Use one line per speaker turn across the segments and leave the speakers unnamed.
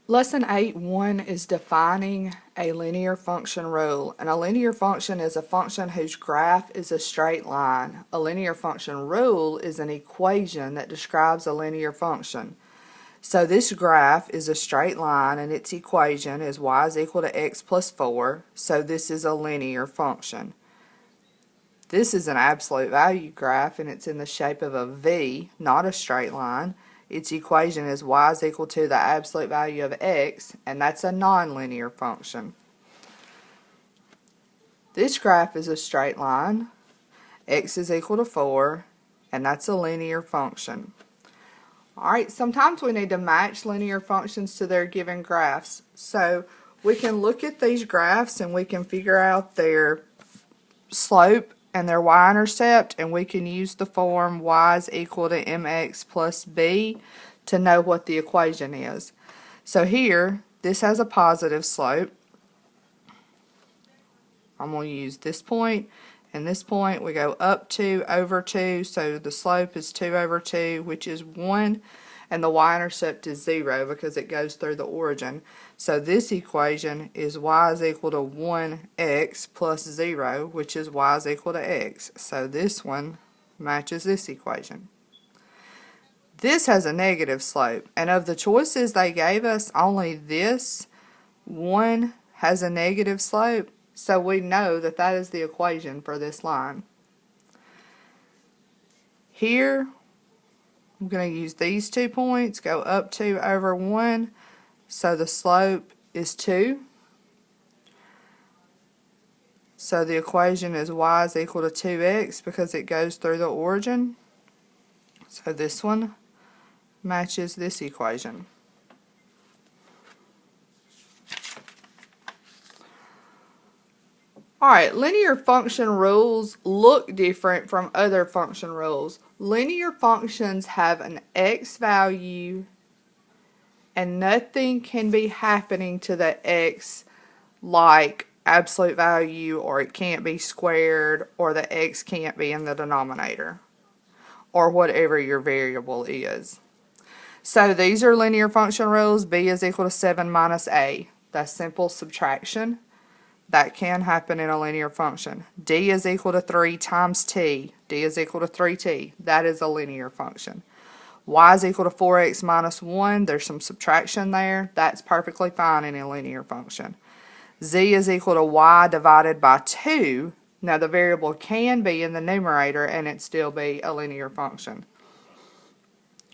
Lesson 8.1 is defining a linear function rule. And a linear function is a function whose graph is a straight line. A linear function rule is an equation that describes a linear function. So this graph is a straight line and its equation is y is equal to x plus 4. So this is a linear function. This is an absolute value graph and it's in the shape of a V, not a straight line. Its equation is y is equal to the absolute value of x, and that's a nonlinear function. This graph is a straight line. X is equal to 4, and that's a linear function. Alright, sometimes we need to match linear functions to their given graphs. So we can look at these graphs and we can figure out their slope and their y-intercept, and we can use the form y is equal to mx plus b to know what the equation is. So here, this has a positive slope. I'm going to use this point and this point. We go up 2 over 2, so the slope is 2 over 2, which is 1, and the y-intercept is 0 because it goes through the origin. So this equation is y is equal to 1x plus 0, which is y is equal to x. So this one matches this equation. This has a negative slope, and of the choices they gave us, only this one has a negative slope, so we know that that is the equation for this line. Here, I'm going to use these 2 points, go up 2 over 1, so the slope is 2. So the equation is y is equal to 2x because it goes through the origin. So this one matches this equation. Alright, linear function rules look different from other function rules. Linear functions have an x value and nothing can be happening to the x like absolute value, or it can't be squared, or the x can't be in the denominator, or whatever your variable is. So these are linear function rules. B is equal to 7 minus a. That's simple subtraction. That can happen in a linear function. D is equal to 3 times t. D is equal to 3t. That is a linear function. Y is equal to 4x minus 1. There's some subtraction there. That's perfectly fine in a linear function. Z is equal to y divided by 2. Now the variable can be in the numerator and it still be a linear function.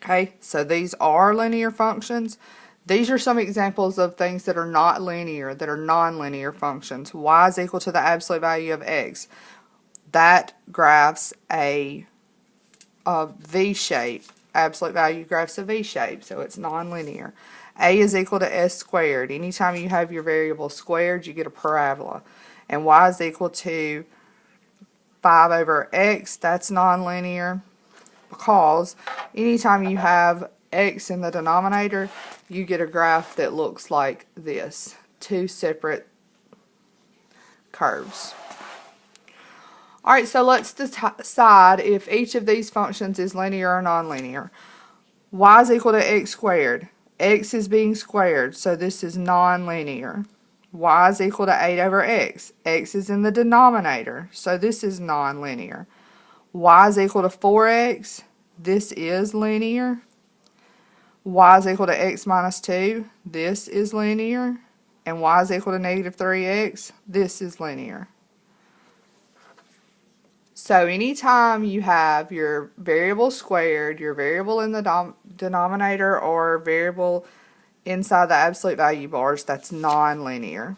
Okay, so these are linear functions. These are some examples of things that are not linear, that are nonlinear functions. Y is equal to the absolute value of x. That graphs a V shape. Absolute value graphs a V shape, so it's nonlinear. A is equal to s squared. Anytime you have your variable squared, you get a parabola. And y is equal to 5 over x. That's nonlinear because anytime you have x in the denominator, you get a graph that looks like this. 2 separate curves. Alright, so let's decide if each of these functions is linear or nonlinear. Y is equal to x squared. X is being squared, so this is nonlinear. Y is equal to 8 over x. X is in the denominator, so this is nonlinear. Y is equal to 4x. This is linear. Y is equal to x minus 2. This is linear. And y is equal to negative 3x. This is linear. So anytime you have your variable squared, your variable in the denominator, or variable inside the absolute value bars, that's nonlinear.